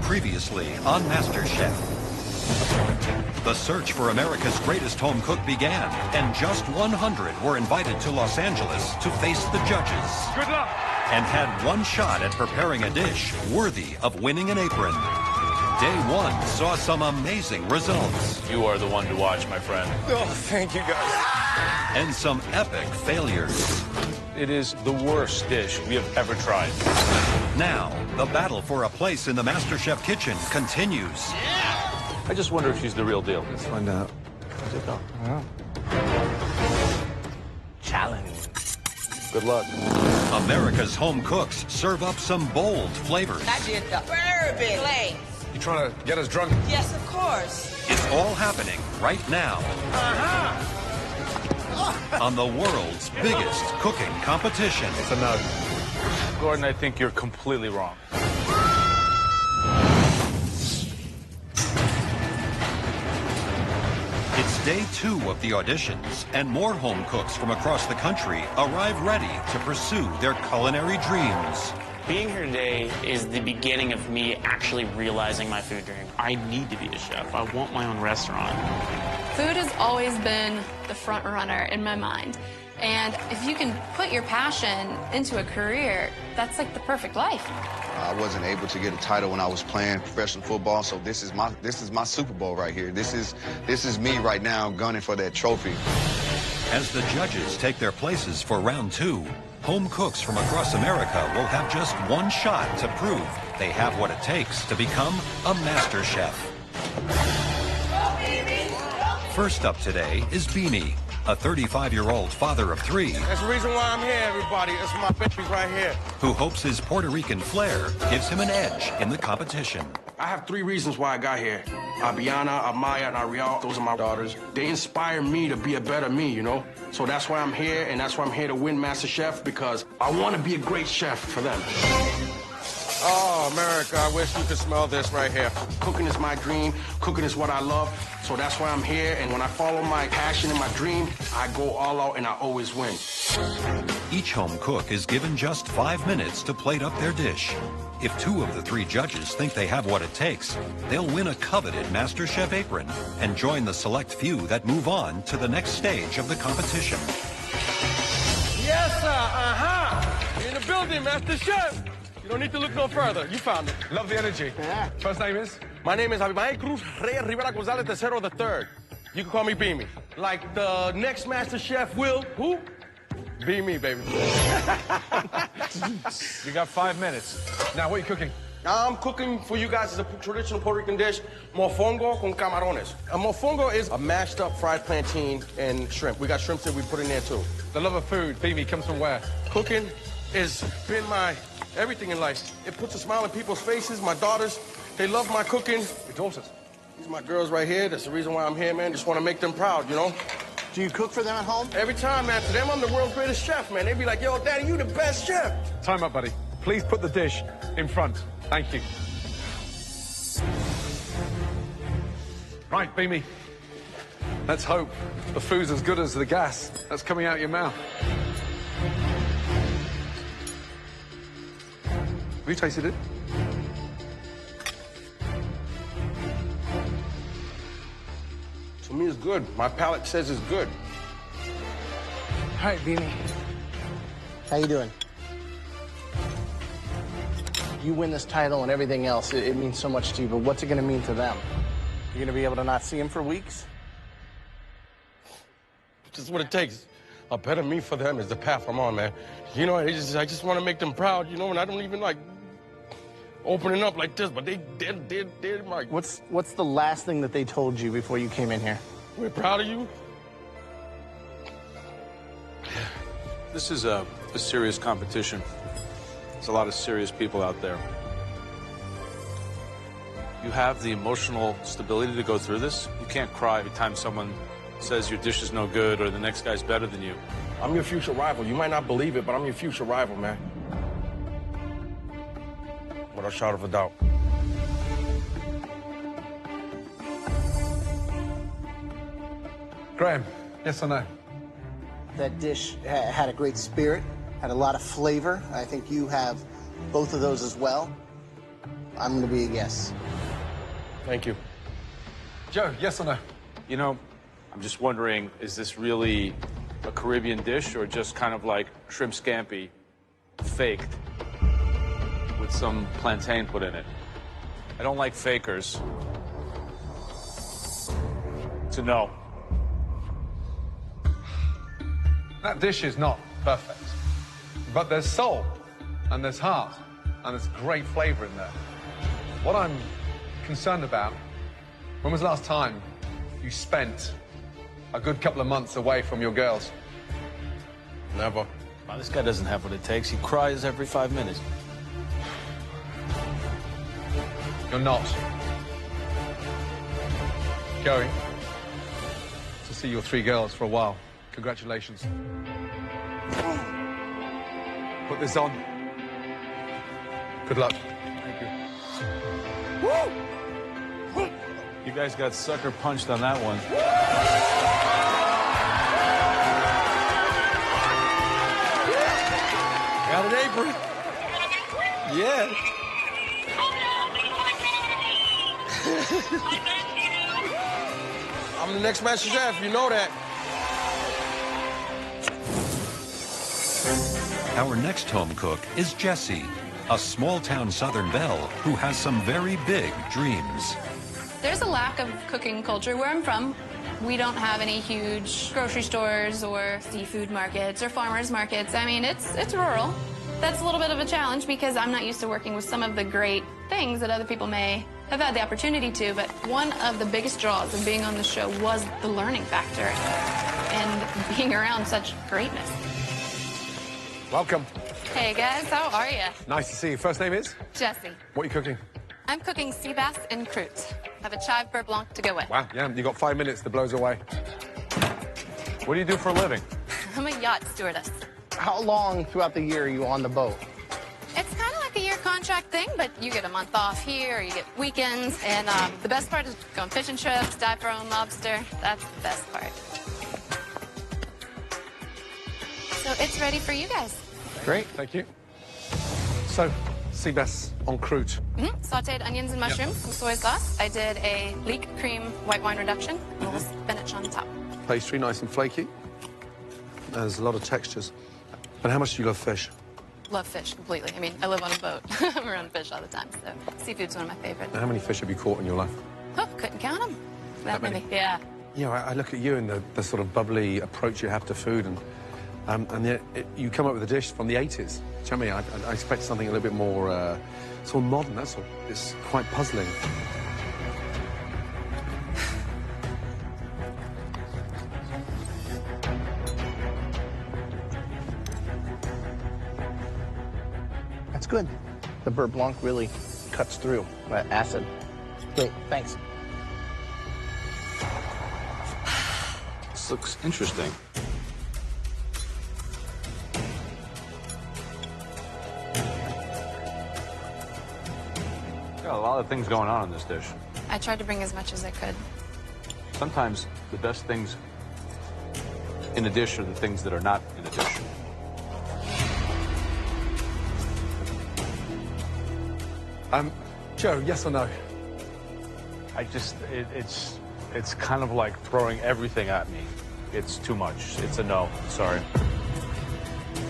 Previously on MasterChef. The search for America's greatest home cook began, and just 100 were invited to Los Angeles to face the judges. Good luck! And had one shot at preparing a dish worthy of winning an apron. Day one saw some amazing results. You are the one to watch, my friend. Oh, thank you, guys. And some epic failures. It is the worst dish we have ever tried. Now, the battle for a place in the MasterChef kitchen continues. I just wonder if she's the real deal. Let's find out. How's it go? Challenge. Good luck. America's home cooks serve up some bold flavors. I did the bourbon place. You trying to get us drunk? Yes, of course. It's all happening right now. On the world's biggest cooking competition. It's a no. Gordon, I think you're completely wrong. It's day 2 of the auditions, and more home cooks from across the country arrive ready to pursue their culinary dreams. Being here today is the beginning of me actually realizing my food dream. I need to be a chef. I want my own restaurant. Food has always been the front runner in my mind. And if you can put your passion into a career, that's like the perfect life. I wasn't able to get a title when I was playing professional football, so this is my Super Bowl right here. This is me right now gunning for that trophy. As the judges take their places for round 2, home cooks from across America will have just one shot to prove they have what it takes to become a master chef. First up today is Beanie, a 35-year-old father of 3. That's the reason why I'm here, everybody. That's my baby right here. Who hopes his Puerto Rican flair gives him an edge in the competition. I have 3 reasons why I got here. Abiana, Amaya, and Ariel, those are my daughters. They inspire me to be a better me, you know? So that's why I'm here, and that's why I'm here to win MasterChef, because I want to be a great chef for them. Oh, America, I wish you could smell this right here. Cooking is my dream. Cooking is what I love. So that's why I'm here, and when I follow my passion and my dream, I go all out, and I always win. Each home cook is given just 5 minutes to plate up their dish. If 2 of the 3 judges think they have what it takes, they'll win a coveted MasterChef apron and join the select few that move on to the next stage of the competition. Yes, sir. You're in the building, MasterChef. You don't need to look no further. You found it. Love the energy. Yeah. First name is? My name is Abimael Cruz Reyes Rivera Gonzalez III the third. You can call me Beamy. Like the next Master Chef will, who? Be me, baby. You got 5 minutes. Now, what are you cooking? I'm cooking for you guys as a traditional Puerto Rican dish, mofongo con camarones. A mofongo is a mashed up fried plantain and shrimp. We got shrimp that we put in there too. The love of food, Beamy, comes from where? Cooking has been my everything in life. It puts a smile on people's faces. My daughters, they love my cooking. Your daughters? These are my girls right here. That's the reason why I'm here, man. Just want to make them proud, you know? Do you cook for them at home? Every time, man. To them, I'm the world's greatest chef, man. They be like, yo, Daddy, you the best chef. Time up, buddy. Please put the dish in front. Thank you. Right, Beamy. Let's hope the food's as good as the gas that's coming out your mouth. Have you tasted it? To me, it's good. My palate says it's good. All right, Beamy. How you doing? You win this title and everything else, it means so much to you, but what's it going to mean to them? You're going to be able to not see them for weeks? Just what it takes. A better me for them is the path I'm on, man. You know, I just want to make them proud, you know, and I don't even like opening up like this, but they're my... What's the last thing that they told you before you came in here? We're proud of you. This is a serious competition. There's a lot of serious people out there. You have the emotional stability to go through this. You can't cry every time someone says your dish is no good or the next guy's better than you. I'm your future rival. You might not believe it, but I'm your future rival, man. Without a shadow of a doubt. Graham, yes or no? That dish had a great spirit, had a lot of flavor. I think you have both of those as well. I'm going to be a yes. Thank you. Joe, yes or no? You know, I'm just wondering, is this really a Caribbean dish or just kind of like shrimp scampi faked with some plantain put in it? I don't like fakers. It's a no. That dish is not perfect. But there's soul, and there's heart, and there's great flavor in there. What I'm concerned about, when was the last time you spent a good couple of months away from your girls? Never. Wow, this guy doesn't have what it takes. He cries every 5 minutes. You're not going to see your 3 girls for a while. Congratulations. Put this on. Good luck. Thank you. Woo! You guys got sucker punched on that one. Got an apron. Yeah. I'm the next MasterChef, you know that. Our next home cook is Jessie, a small-town Southern belle who has some very big dreams. There's a lack of cooking culture where I'm from. We don't have any huge grocery stores or seafood markets or farmers markets. I mean, it's rural. That's a little bit of a challenge because I'm not used to working with some of the great things that other people may have had the opportunity to, but one of the biggest draws of being on the show was the learning factor and being around such greatness. Welcome. Hey guys, how are you? Nice to see you. First name is? Jesse. What are you cooking? I'm cooking sea bass and croûte. Have a chive beurre blanc to go with. Wow, yeah, you got 5 minutes to blow us away. What do you do for a living? I'm a yacht stewardess. How long throughout the year are you on the boat? It's kind of like a year contract thing, but you get a month off here, or you get weekends, and the best part is going fishing trips, dive for own lobster. That's the best part. So it's ready for you guys. Great, thank you. So, sea bass en croûte. Sauteed onions and mushrooms, some soy sauce. I did a leek cream white wine reduction, and a little spinach on top. Pastry, nice and flaky. There's a lot of textures. And how much do you love fish? Love fish completely. I mean, I live on a boat. I'm around fish all the time, so seafood's one of my favorites. How many fish have you caught in your life? Oh, couldn't count them. That many? Yeah. You know, I look at you and the sort of bubbly approach you have to food, and yet you come up with a dish from the 80s. Do you know what I mean? I expect something a little bit more sort of modern, that's all. It's quite puzzling. That's good. The beurre blanc really cuts through that acid. Great, thanks. This looks interesting. Got a lot of things going on in this dish. I tried to bring as much as I could. Sometimes the best things in a dish are the things that are not in a dish. Joe, yes or no? It's kind of like throwing everything at me. It's too much. It's a no. Sorry.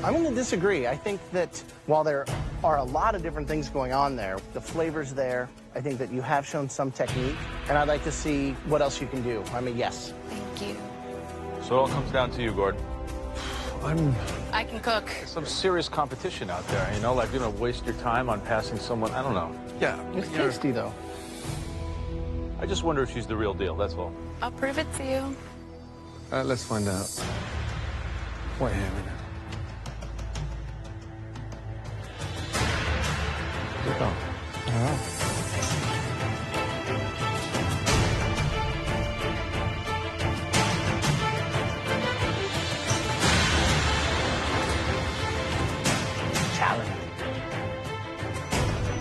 I'm going to disagree. I think that while there are a lot of different things going on there, the flavor's there. I think that you have shown some technique, and I'd like to see what else you can do. I'm a yes. Thank you. So it all comes down to you, Gordon. I can cook. There's some serious competition out there, you know, like, you know, waste your time on passing someone, I don't know. Yeah. It's tasty, though. I just wonder if she's the real deal, that's all. I'll prove it to you. Let's find out. Wait here a minute. Look up. Challenge.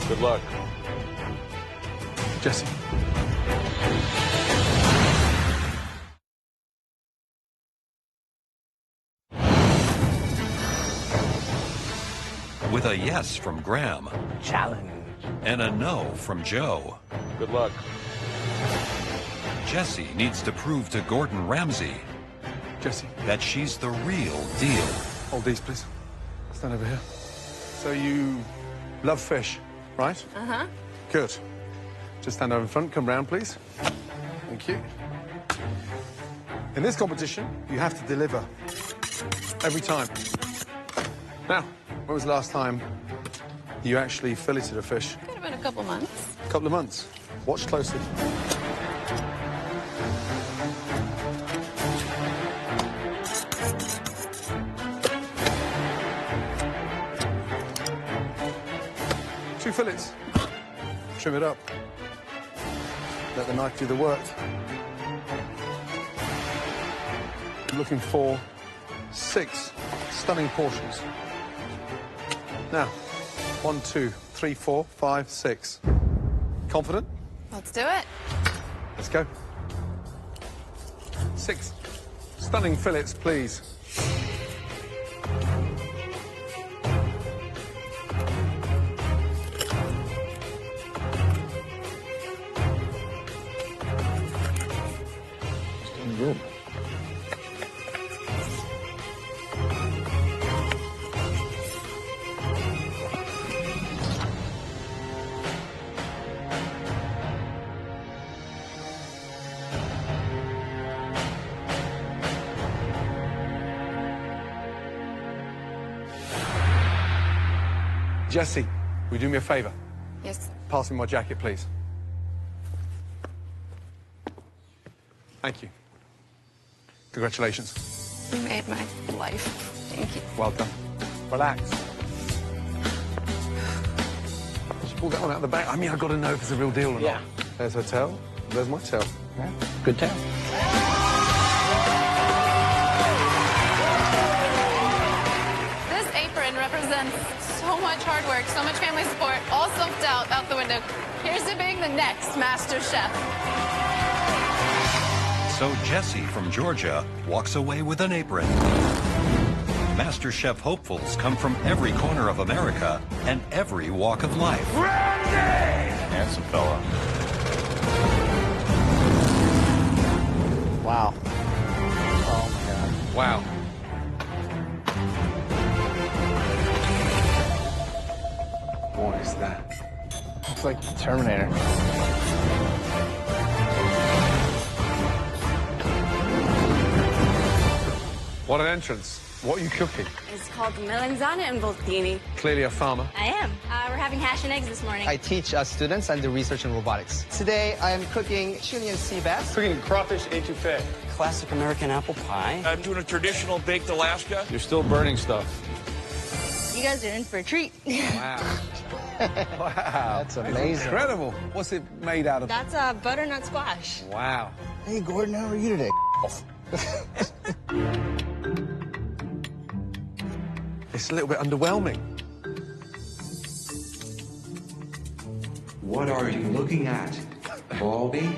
Good luck. Jesse. With a yes from Graham, Challenge. and a no from Joe. Good luck. Jessie needs to prove to Gordon Ramsay Jessie, that she's the real deal. hold these, please. Stand over here. So you love fish, right? Uh-huh. Good. Just stand over in front. Come round, please. Thank you. In this competition, you have to deliver every time. Now, when was the last time you actually filleted a fish? Could have been a couple months. A couple of months. Watch closely. Two fillets. Trim it up. Let the knife do the work. I'm looking for 6 stunning portions. Now, 1, 2, 3, 4, 5, 6. Confident? Let's do it. Let's go. 6 stunning fillets, please. Good. Jessie, will you do me a favor? Yes. Pass me my jacket, please. Thank you. Congratulations. You made my life. Thank you. Well done. Relax. Just pull that one out of the bag. I mean, I've got to know if it's a real deal or not. There's her tail. There's my tail. Yeah. Good tail. This apron represents so much hard work, so much family support, all self-doubt out the window. Here's to being the next Master Chef. So Jessie from Georgia walks away with an apron. MasterChef hopefuls come from every corner of America and every walk of life. Handsome fella. Wow. Oh, my God. Wow. What is that? Looks like the Terminator. What an entrance. What are you cooking? It's called melanzana and voltini. Clearly a farmer. I am. We're having hash and eggs this morning. I teach students and do research in robotics. Today, I am cooking Chilean sea bass. Cooking crawfish etouffee. Classic American apple pie. I'm doing a traditional baked Alaska. You're still burning stuff. You guys are in for a treat. Wow. Wow. That's amazing. Incredible. What's it made out of? That's butternut squash. Wow. Hey, Gordon, how are you today? It's a little bit underwhelming. What are you looking at, Baldy?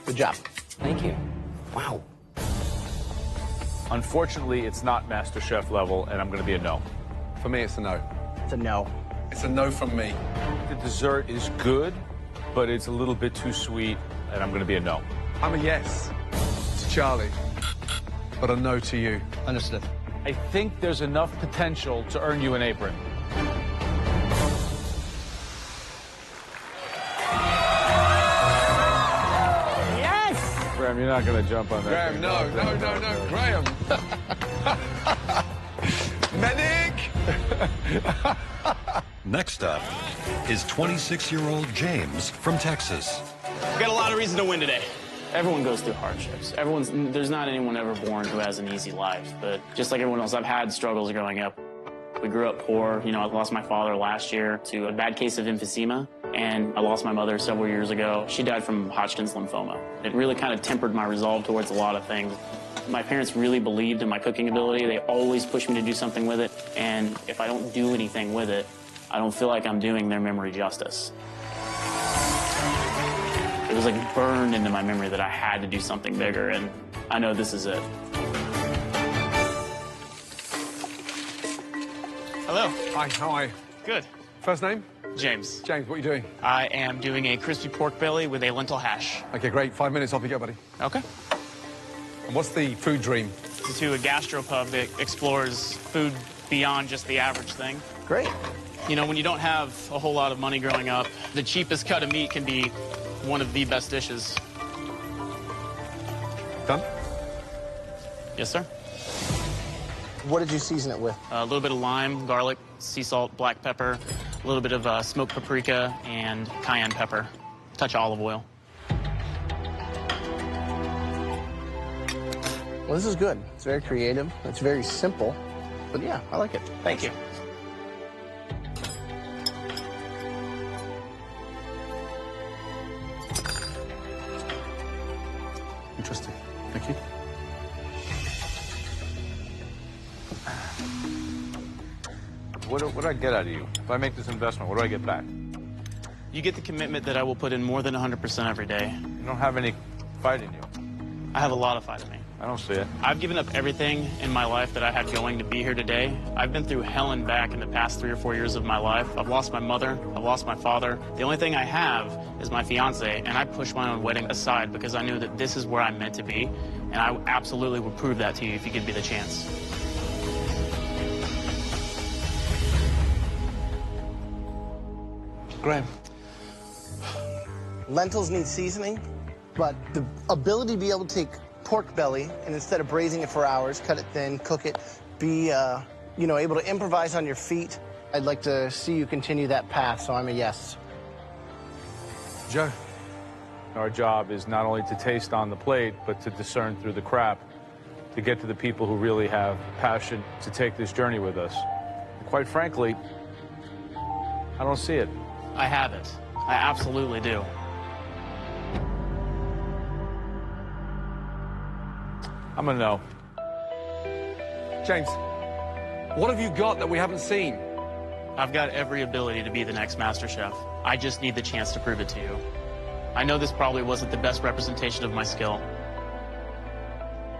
Good job. Thank you. Wow. Unfortunately, it's not MasterChef level, and I'm going to be a no. For me, it's a no. It's a no. It's a no from me. The dessert is good, but it's a little bit too sweet, and I'm going to be a no. I'm a yes to Charlie, but a no to you. Understood. I think there's enough potential to earn you an apron. Yes! Graham, you're not going to jump on that. Graham, no, Graham. Medic! Next up is 26-year-old James from Texas. We got a lot of reason to win today. Everyone goes through hardships. There's not anyone ever born who has an easy life, but just like everyone else, I've had struggles growing up. We grew up poor. You know, I lost my father last year to a bad case of emphysema, and I lost my mother several years ago. She died from Hodgkin's lymphoma. It really kind of tempered my resolve towards a lot of things. My parents really believed in my cooking ability. They always pushed me to do something with it, and if I don't do anything with it, I don't feel like I'm doing their memory justice. It was like burned into my memory that I had to do something bigger, and I know this is it. Hello. Hi, how are you? Good. First name? James. James, what are you doing? I am doing a crispy pork belly with a lentil hash. Okay, great. 5 minutes, off you go, buddy. Okay. And what's the food dream? To a gastropub that explores food beyond just the average thing. Great. You know, when you don't have a whole lot of money growing up, the cheapest cut of meat can be one of the best dishes. Done? Yes, sir. What did you season it with? A little bit of lime, garlic, sea salt, black pepper, a little bit of smoked paprika, and cayenne pepper. Touch of olive oil. Well, this is good. It's very creative. It's very simple. But yeah, I like it. Thank you. Interesting. Thank you. What do I get out of you? If I make this investment, what do I get back? You get the commitment that I will put in more than 100% every day. You don't have any fight in you. I have a lot of fight in me. I don't see it. I've given up everything in my life that I had going to be here today. I've been through hell and back in the past 3 or 4 years of my life. I've lost my mother. I've lost my father. The only thing I have is my fiance, and I pushed my own wedding aside because I knew that this is where I'm meant to be, and I absolutely would prove that to you if you give me the chance. Graham. Lentils need seasoning, but the ability to be able to take pork belly and instead of braising it for hours, cut it thin, cook it, be able to improvise on your feet. I'd like to see you continue that path, so I'm a yes. Joe. Our job is not only to taste on the plate, but to discern through the crap, to get to the people who really have passion to take this journey with us. And quite frankly, I don't see it. I have it. I absolutely do. I'm a no. James, what have you got that we haven't seen? I've got every ability to be the next MasterChef. I just need the chance to prove it to you. I know this probably wasn't the best representation of my skill.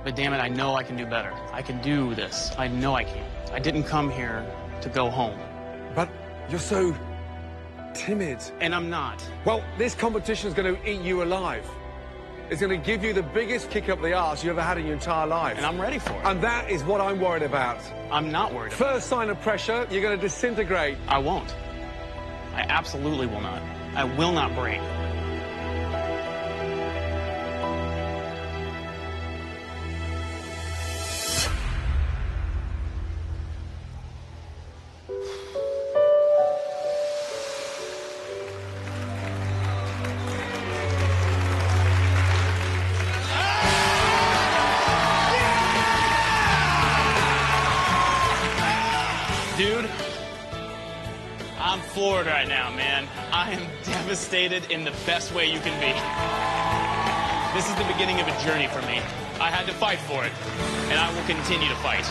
But damn it, I know I can do better. I can do this. I know I can. I didn't come here to go home. But you're so timid. And I'm not. Well, this competition is going to eat you alive. It's going to give you the biggest kick up the arse you ever had in your entire life. And I'm ready for it. And that is what I'm worried about. I'm not worried about First sign of pressure, you're going to disintegrate. I won't. I absolutely will not. I will not break. Dude, I'm floored right now, man. I am devastated in the best way you can be. This is the beginning of a journey for me. I had to fight for it, and I will continue to fight.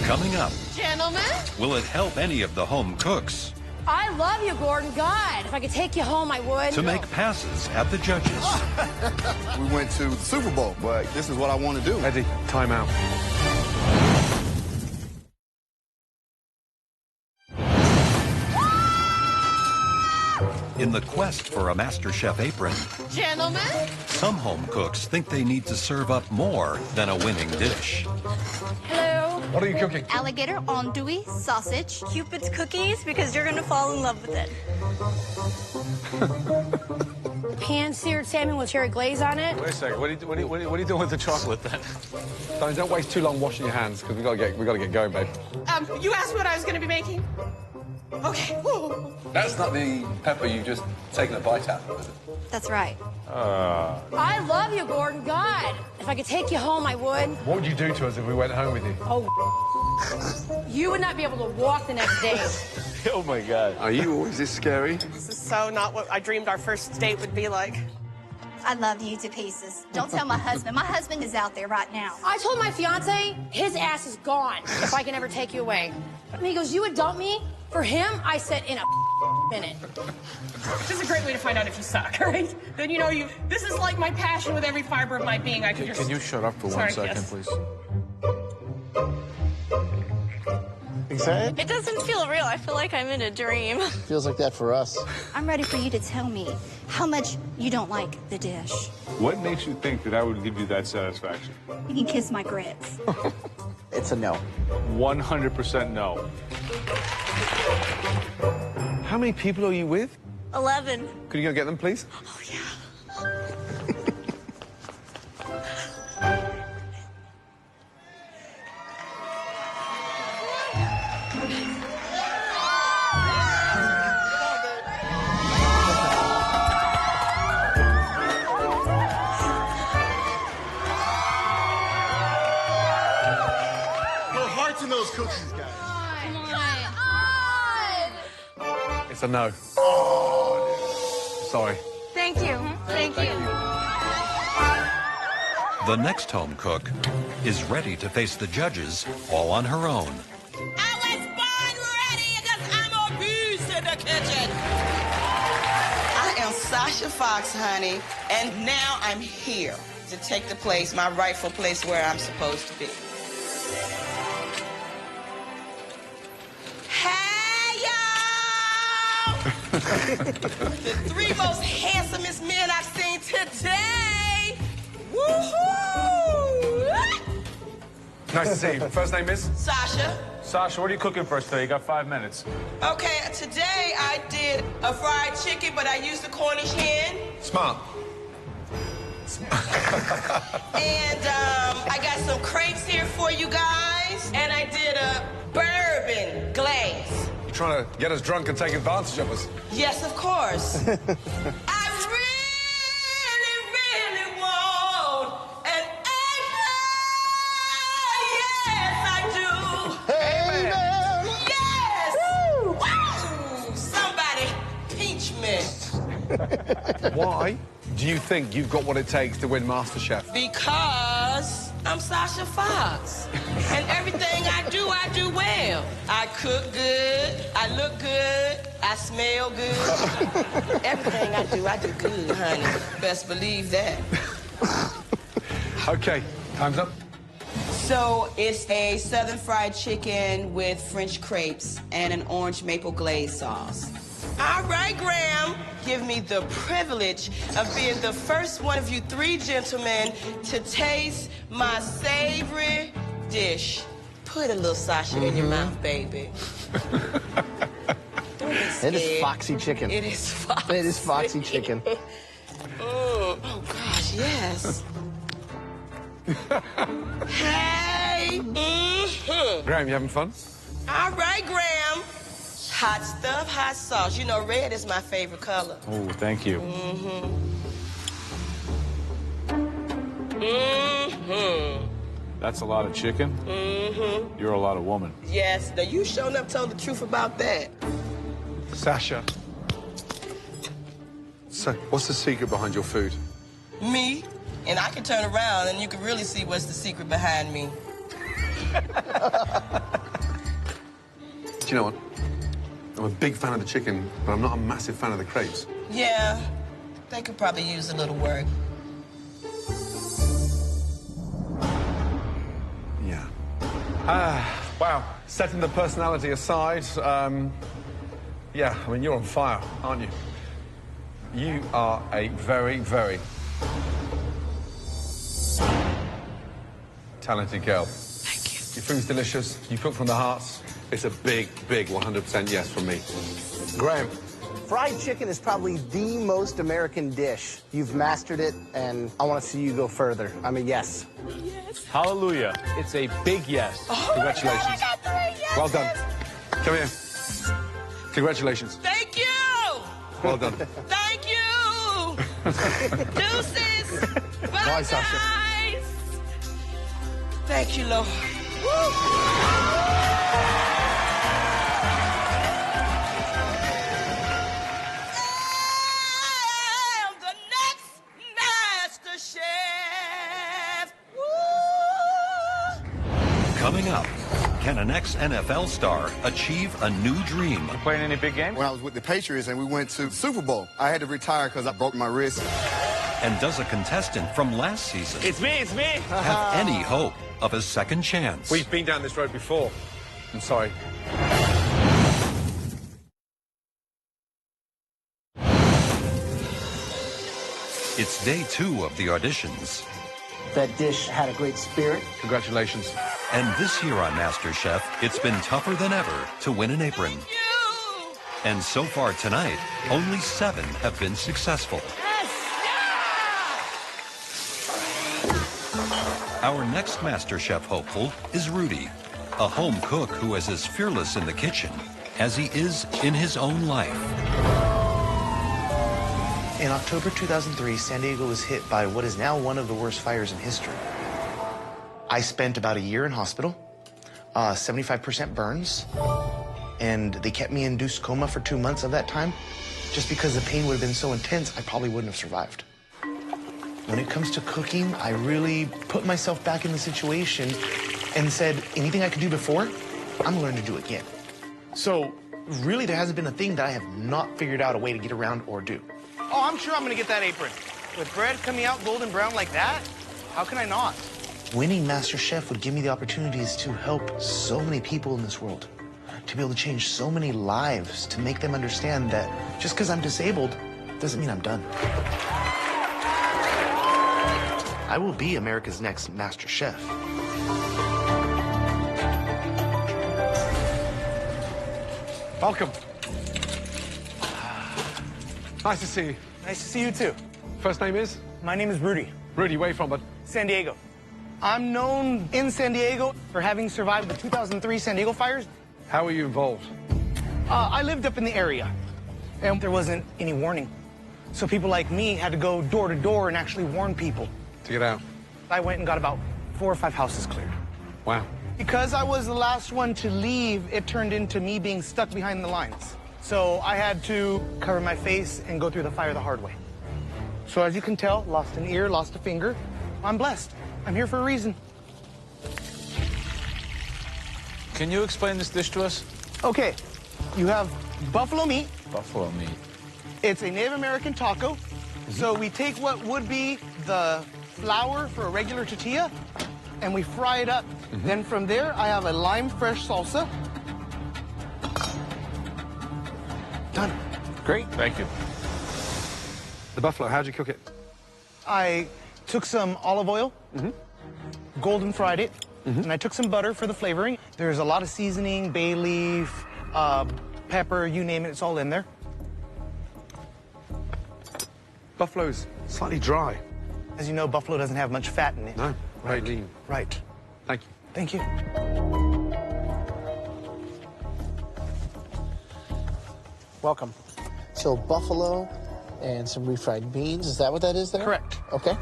Coming up, Gentlemen, will it help any of the home cooks I love you, Gordon. God, if I could take you home, I would. to make passes at the judges? We went to the Super Bowl, but this is what I want to do. Eddie, time out. In the quest for a MasterChef apron, Gentlemen, some home cooks think they need to serve up more than a winning dish. hello. What are you cooking? Alligator andouille sausage. Cupid's cookies, because you're gonna fall in love with it. Pan-seared salmon with cherry glaze on it. Wait a second. What are you doing with the chocolate then? Don't waste too long washing your hands, because we got to get going, babe. You asked what I was going to be making? Okay. Woo. That's not the pepper you've just taken a bite out of, is it? That's right. I love you, Gordon. God, if I could take you home, I would. What would you do to us if we went home with you? Oh, you would not be able to walk the next day. Oh, my God. Are you always this scary? This is so not what I dreamed our first date would be like. I love you to pieces. Don't tell my husband. My husband is out there right now. I told my fiance his ass is gone if I can ever take you away. And he goes, you would dump me? For him, I said in a minute. This is a great way to find out if you suck, right? Then you know you. This is like my passion with every fiber of my being. I could just. Can you shut up for Sorry, 1 second, yes. please? Excited? It doesn't feel real. I feel like I'm in a dream. Feels like that for us. I'm ready for you to tell me how much you don't like the dish. What makes you think that I would give you that satisfaction? You can kiss my grits. It's a no. 100% no. How many people are you with? 11. Could you go get them, please? Oh, yeah. Those cookies, guys. Come on. It's a no. Oh, sorry. Thank you. Thank you. The next home cook is ready to face the judges all on her own. I was born ready because I'm a beast in the kitchen. I am Sasha Fox, honey, and now I'm here to take the place, my rightful place where I'm supposed to be. The three most handsomest men I've seen today. Woohoo! Nice to see you. First name is? Sasha. Sasha, what are you cooking for us today? You got 5 minutes. Okay, today I did a fried chicken, but I used the Cornish hen. Smart. And I got some crepes here for you guys. And I did a bourbon glaze. You're trying to get us drunk and take advantage of us. Yes, of course. I really want an amen. Yes, I do. Amen. Yes. Woo. Somebody teach me. Why do you think you've got what it takes to win MasterChef? Because I'm Sasha Fox. And everything I do well. I cook good, I look good, I smell good. Everything I do good, honey. Best believe that. Okay, time's up. So it's a southern fried chicken with French crepes and an orange maple glaze sauce. All right, Graham. Give me the privilege of being the first one of you three gentlemen to taste my savory dish. Put a little Sasha in your mouth, baby. Don't be scared. It is foxy chicken. It is foxy. It is foxy chicken. Oh, gosh, yes. Hey. Graham, you having fun? All right, Graham. Hot stuff, hot sauce. You know, red is my favorite color. Oh, thank you. That's a lot of chicken. You're a lot of woman. Yes, now you showing up told the truth about that. Sasha. So, what's the secret behind your food? Me, and I can turn around and you can really see what's the secret behind me. Do you know what? I'm a big fan of the chicken, but I'm not a massive fan of the crepes. Yeah, they could probably use a little work. Yeah. Wow. Setting the personality aside, yeah, I mean, you're on fire, aren't you? You are a very, very talented girl. Thank you. Your food's delicious. You cook from the heart. It's a big, big 100% yes from me. Graham. Fried chicken is probably the most American dish. You've mastered it, and I want to see you go further. I'm a yes. Yes. Hallelujah. It's a big yes. Oh, Congratulations. my God, I got 3 yeses. Well done. Come here. Congratulations. Thank you. Well done. Thank you. Deuces. Bye, Sasha. Guys. Thank you, Lord. The next MasterChef. Coming up, can an ex-NFL star achieve a new dream? You playing any big games? When I was with the Patriots and we went to the Super Bowl, I had to retire because I broke my wrist. And does a contestant from last season It's me. have any hope of a second chance? We've been down this road before. I'm sorry. It's day 2 of the auditions. That dish had a great spirit. Congratulations. And this year on MasterChef, it's been tougher than ever to win an apron. And so far tonight, only 7 have been successful. Our next MasterChef hopeful is Rudy, a home cook who is as fearless in the kitchen as he is in his own life. In October 2003, San Diego was hit by what is now one of the worst fires in history. I spent about a year in hospital, 75% burns, and they kept me in induced coma for 2 months of that time. Just because the pain would have been so intense, I probably wouldn't have survived. When it comes to cooking, I really put myself back in the situation and said, anything I could do before, I'm gonna learn to do again. So really, there hasn't been a thing that I have not figured out a way to get around or do. Oh, I'm sure I'm gonna get that apron. With bread coming out golden brown like that, how can I not? Winning MasterChef would give me the opportunities to help so many people in this world, to be able to change so many lives, to make them understand that just because I'm disabled doesn't mean I'm done. I will be America's next MasterChef. Welcome. Nice to see you. Nice to see you too. First name is? My name is Rudy. Rudy, where you from, bud? San Diego. I'm known in San Diego for having survived the 2003 San Diego fires. How were you involved? I lived up in the area, and there wasn't any warning. So people like me had to go door to door and actually warn people. To get out? I went and got about 4 or 5 houses cleared. Wow. Because I was the last one to leave, it turned into me being stuck behind the lines. So I had to cover my face and go through the fire the hard way. So as you can tell, lost an ear, lost a finger. I'm blessed. I'm here for a reason. Can you explain this dish to us? Okay, you have buffalo meat. Buffalo meat. It's a Native American taco. So we take what would be the flour for a regular tortilla, and we fry it up. Then from there, I have a lime fresh salsa. Done. Great. Thank you. The buffalo, how'd you cook it? I took some olive oil, golden fried it, and I took some butter for the flavoring. There's a lot of seasoning, bay leaf, pepper, you name it, it's all in there. Buffalo's slightly dry. As you know, buffalo doesn't have much fat in it. No, very lean. Right. Thank you. Thank you. Welcome. So buffalo and some refried beans. Is that what that is there? Correct. Okay.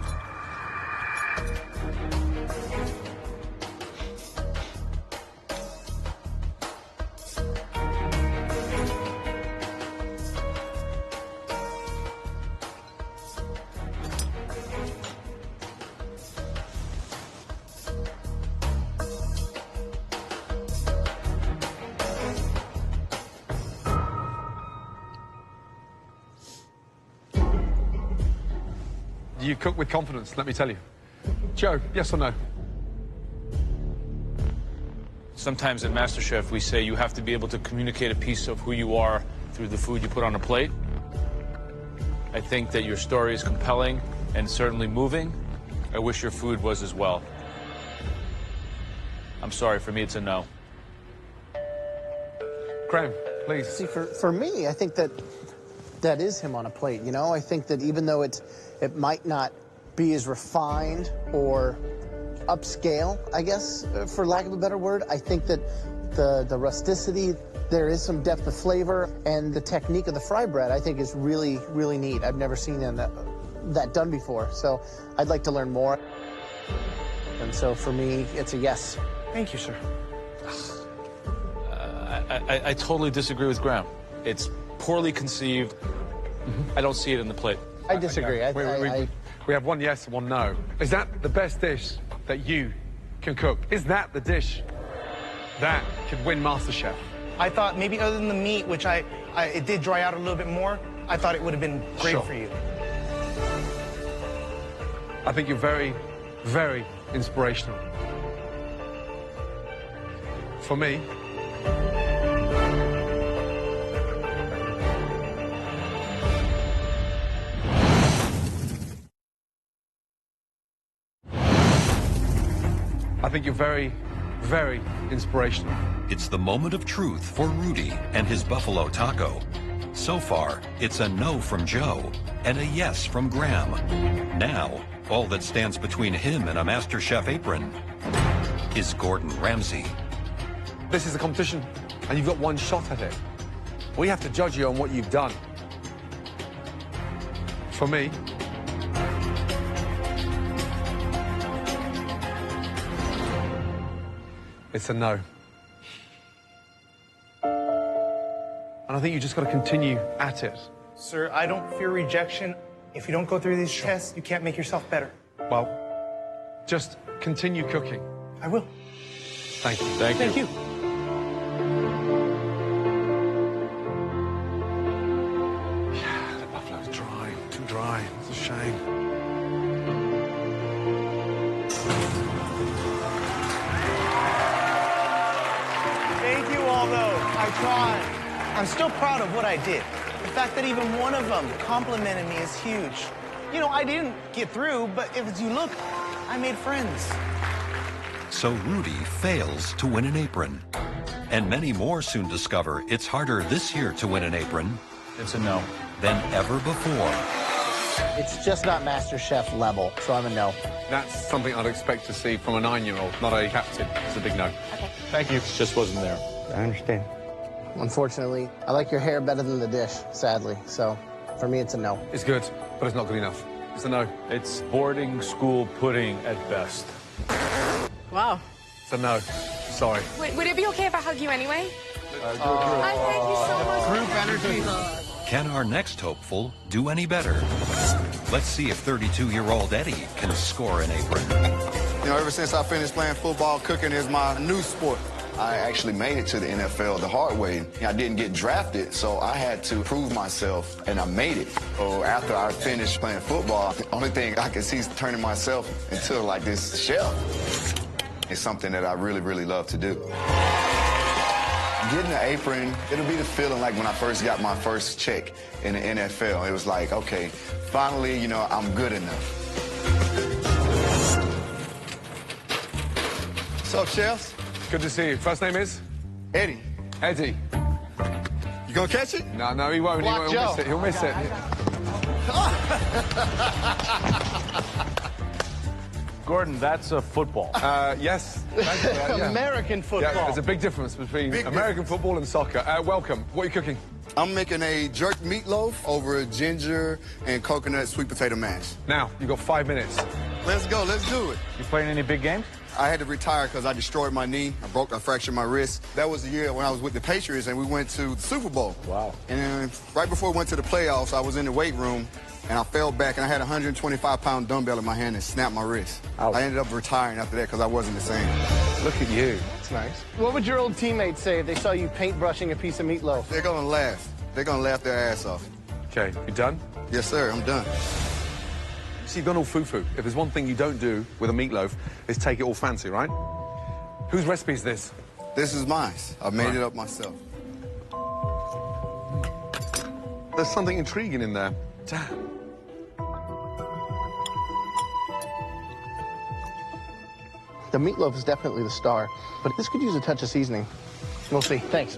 You cook with confidence, let me tell you. Joe, yes or no? Sometimes in MasterChef, we say you have to be able to communicate a piece of who you are through the food you put on a plate. I think that your story is compelling and certainly moving. I wish your food was as well. I'm sorry, for me, it's a no. Graham, please. See, for me, I think that is him on a plate, you know? I think that even though it might not be as refined or upscale, I guess, for lack of a better word, I think that the rusticity, there is some depth of flavor, and the technique of the fry bread, I think, is really, really neat. I've never seen that done before, so I'd like to learn more. And so for me, it's a yes. Thank you, sir. I totally disagree with Graham. It's poorly conceived. I don't see it in the plate. I disagree. We have one yes and one no. Is that the best dish that you can cook? Is that the dish that could win MasterChef? I thought maybe other than the meat, which it did dry out a little bit more, I thought it would have been great for you. I think you're very, very inspirational. For me, I think you're very, very inspirational. It's the moment of truth for Rudy and his buffalo taco. So far, it's a no from Joe and a yes from Graham. Now, all that stands between him and a MasterChef apron is Gordon Ramsay. This is a competition, and you've got one shot at it. We have to judge you on what you've done. For me, it's a no. And I think you just got to continue at it. Sir, I don't fear rejection. If you don't go through these tests, you can't make yourself better. Well, just continue cooking. I will. Thank you. Thank you. Yeah, the buffalo's dry. Too dry. It's a shame. Thank you all, though. I tried. I'm still proud of what I did. The fact that even one of them complimented me is huge. You know, I didn't get through, but as you look, I made friends. So Rudy fails to win an apron. And many more soon discover it's harder this year to win an apron. It's a no. Than ever before. It's just not MasterChef level, so I'm a no. That's something I'd expect to see from a 9-year-old, not a captain. It's a big no. Okay. Thank you. Just wasn't there. I understand. Unfortunately, I like your hair better than the dish, sadly. So, for me, it's a no. It's good, but it's not good enough. It's a no. It's boarding school pudding at best. Wow. It's a no. Sorry. Wait, would it be okay if I hug you anyway? Thank you so much. Group energy. Can our next hopeful do any better? Let's see if 32-year-old Eddie can score an apron. You know, ever since I finished playing football, cooking is my new sport. I actually made it to the NFL the hard way. I didn't get drafted, so I had to prove myself, and I made it. So after I finished playing football, the only thing I could see is turning myself into like this chef. It's something that I really, really love to do. Getting the apron, it'll be the feeling like when I first got my first check in the NFL. It was like, okay, finally, you know, I'm good enough. What's up, chefs? Good to see you. First name is? Eddie. Eddie. You gonna catch it? No, he won't. Block He'll Joe. miss it. He'll miss it. Gordon, that's a football. Yes. Thank you for that, yeah. American football. Yeah, there's a big difference between American football and soccer. Welcome. What are you cooking? I'm making a jerk meatloaf over a ginger and coconut sweet potato mash. Now, you've got 5 minutes. Let's go. Let's do it. You playing any big games? I had to retire because I destroyed my knee. I fractured my wrist. That was the year when I was with the Patriots and we went to the Super Bowl. Wow. And then right before we went to the playoffs, I was in the weight room and I fell back and I had a 125-pound dumbbell in my hand and snapped my wrist. Ouch. I ended up retiring after that because I wasn't the same. Look at you. That's nice. What would your old teammates say if they saw you paintbrushing a piece of meatloaf? They're going to laugh. They're going to laugh their ass off. Okay, you done? Yes, sir. I'm done. See, you've gone all foo-foo. If there's one thing you don't do with a meatloaf, is take it all fancy, right? Whose recipe is this? This is mine. I made it up myself. There's something intriguing in there. Damn. The meatloaf is definitely the star, but this could use a touch of seasoning. We'll see. Thanks.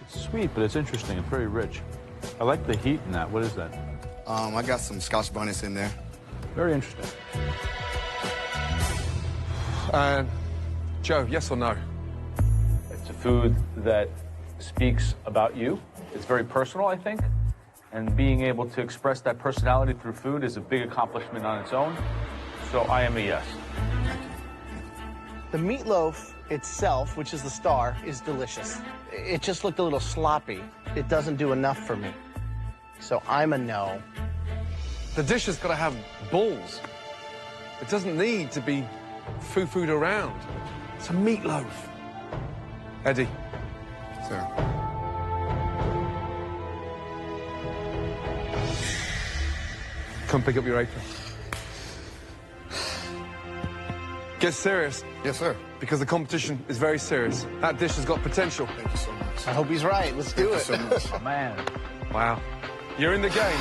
It's sweet, but it's interesting. It's very rich. I like the heat in that. What is that? I got some Scotch bonnets in there. Very interesting. Joe, yes or no? It's a food that speaks about you. It's very personal, I think. And being able to express that personality through food is a big accomplishment on its own. So I am a yes. The meatloaf itself, which is the star, is delicious. It just looked a little sloppy. It doesn't do enough for me. So I'm a no. The dish has got to have balls. It doesn't need to be foo-fooed around. It's a meatloaf. Eddie. Sir. Come pick up your apron. Get serious. Yes, sir. Because the competition is very serious. That dish has got potential. Thank you so much. I hope he's right. Let's do it. Thank you so much. Man. Wow. You're in the game.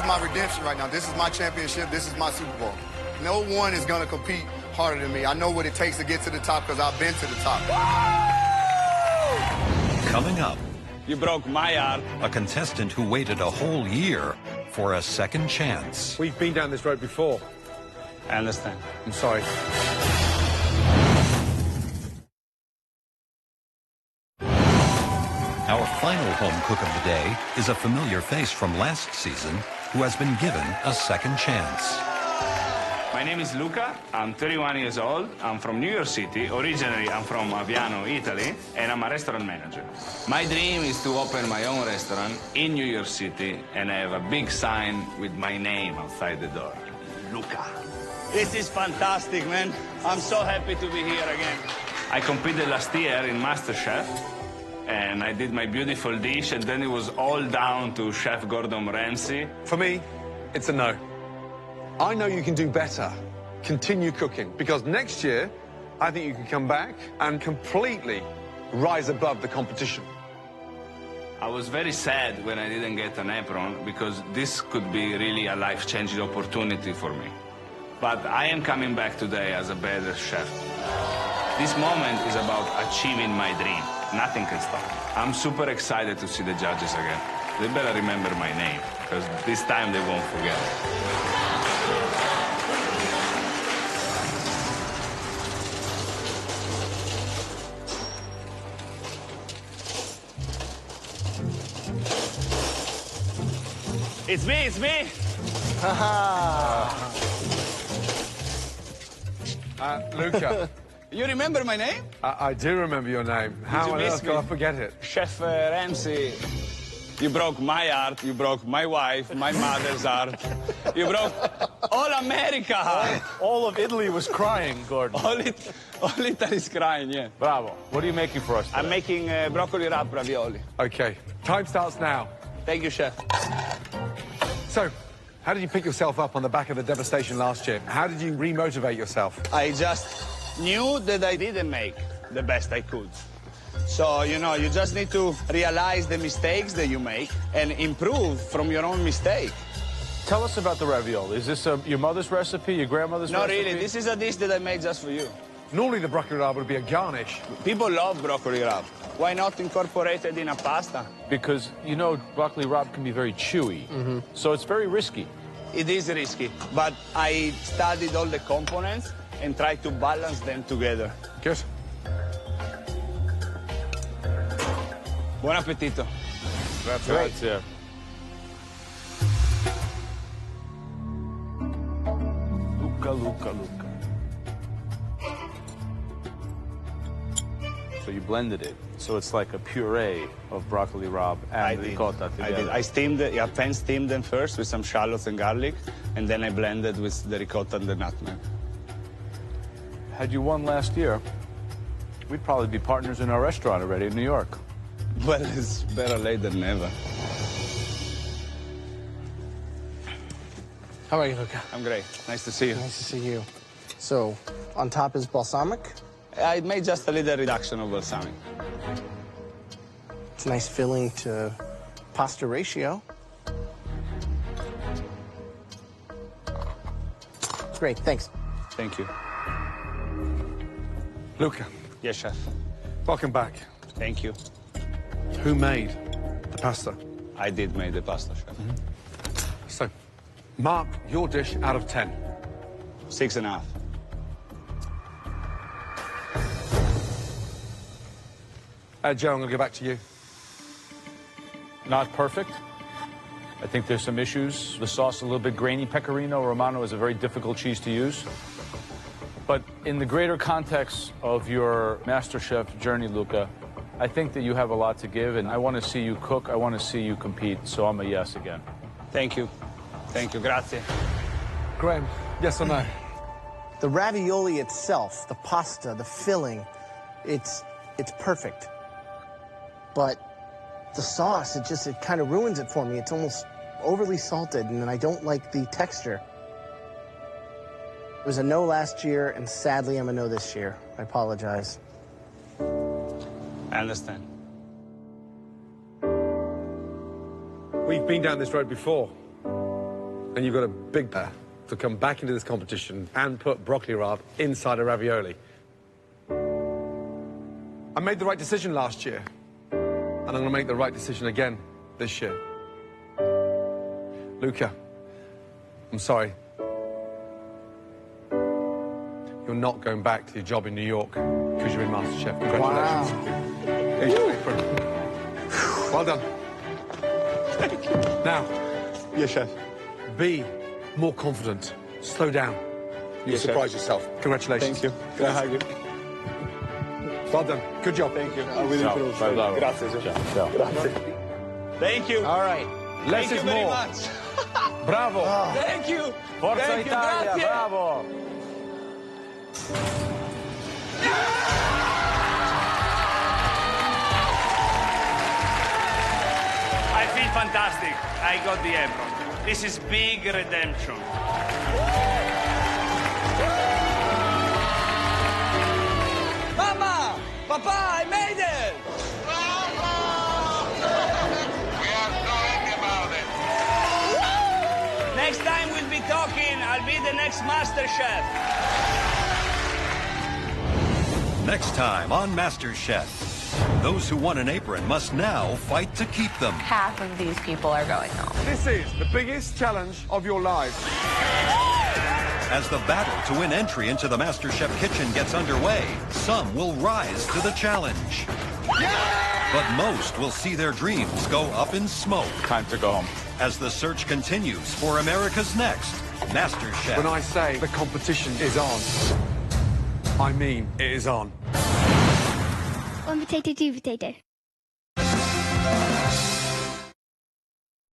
my redemption right now. This is my championship. This is my Super Bowl. No one is going to compete harder than me. I know what it takes to get to the top because I've been to the top. Coming up, You broke my heart. a contestant who waited a whole year for a second chance. We've been down this road before. I understand. I'm sorry. Our final home cook of the day is a familiar face from last season who has been given a second chance. My name is Luca. I'm 31 years old. I'm from New York City. Originally, I'm from Aviano, Italy, and I'm a restaurant manager. My dream is to open my own restaurant in New York City and have a big sign with my name outside the door. Luca. This is fantastic, man. I'm so happy to be here again. I competed last year in MasterChef, and I did my beautiful dish, and then it was all down to Chef Gordon Ramsay. For me, it's a no. I know you can do better. Continue cooking, because next year, I think you can come back and completely rise above the competition. I was very sad when I didn't get an apron, because this could be really a life-changing opportunity for me. But I am coming back today as a better chef. This moment is about achieving my dream. Nothing can stop me. I'm super excited to see the judges again. They better remember my name, because this time they won't forget. It's me, it's me. Luca. You remember my name? I do remember your name. How on earth can I forget it? Chef Ramsay. You broke my heart, you broke my wife, my mother's heart. You broke all America heart. All of Italy was crying, Gordon. All Italy is crying, yeah. Bravo. What are you making for us today? I'm making broccoli wrap ravioli. Okay, time starts now. Thank you, chef. So, how did you pick yourself up on the back of the devastation last year? How did you re-motivate yourself? I just knew that I didn't make the best I could. So, you know, you just need to realize the mistakes that you make and improve from your own mistake. Tell us about the ravioli. Is this your mother's recipe, your grandmother's No, recipe? really, this is a dish that I made just for you. Normally the broccoli rabe would be a garnish. People love broccoli rabe. Why not incorporate it in a pasta? Because, you know, broccoli rabe can be very chewy, so it's very risky. It is risky, but I studied all the components and tried to balance them together. Good. Buon appetito. That's Great. right, yeah. Luca, Luca, Luca. So you blended it. So it's like a puree of broccoli rabe and ricotta together. I did. I steamed it, yeah, pan steamed them first with some shallots and garlic, and then I blended with the ricotta and the nutmeg. Had you won last year, we'd probably be partners in our restaurant already in New York. Well, it's better late than never. How are you, Luca? I'm great. Nice to see you. Nice to see you. So, on top is balsamic. I made just a little reduction of balsamic. It's a nice filling to pasta ratio. Great, thanks. Thank you. Luca. Yes, chef. Welcome back. Thank you. Who made the pasta? I did make the pasta, chef. So, mark your dish out of 10. 6.5. Joe, I'm going to go back to you. Not perfect. I think there's some issues. The sauce a little bit grainy. Pecorino Romano is a very difficult cheese to use. But in the greater context of your MasterChef journey, Luca, I think that you have a lot to give, and I want to see you cook. I want to see you compete, so I'm a yes again. Thank you. Thank you. Grazie. Graham, yes or no? The ravioli itself, the pasta, the filling, it's perfect. But the sauce, it kind of ruins it for me. It's almost overly salted, and I don't like the texture. It was a no last year, and sadly, I'm a no this year. I apologize. I understand. We've been down this road before. And you've got a big pair to come back into this competition and put broccoli rabe inside a ravioli. I made the right decision last year, and I'm going to make the right decision again this year. Luca, I'm sorry. You're not going back to your job in New York because you're in MasterChef. Congratulations. Wow. Here's your apron. Well done. Now. Yes, chef. Be more confident. Slow down. You Yes, surprise chef. yourself. Congratulations. Thank you. Can I hug you? Well done. Good job. Thank you. I will improve. Grazie, chef. Grazie. Thank you. All right. Less Thank is you very more. much. Bravo. Thank you. Forza Thank you. Italia. Grazie. Bravo. I feel fantastic. I got the apron. This is big redemption. Mama! Papa, I made it! Next time we'll be talking, I'll be the next MasterChef. Next time on MasterChef, those who won an apron must now fight to keep them. Half of these people are going home. This is the biggest challenge of your lives. As the battle to win entry into the MasterChef kitchen gets underway, some will rise to the challenge. But most will see their dreams go up in smoke. Time to go home. As the search continues for America's next MasterChef. When I say the competition is on, I mean it is on. One potato, two potato.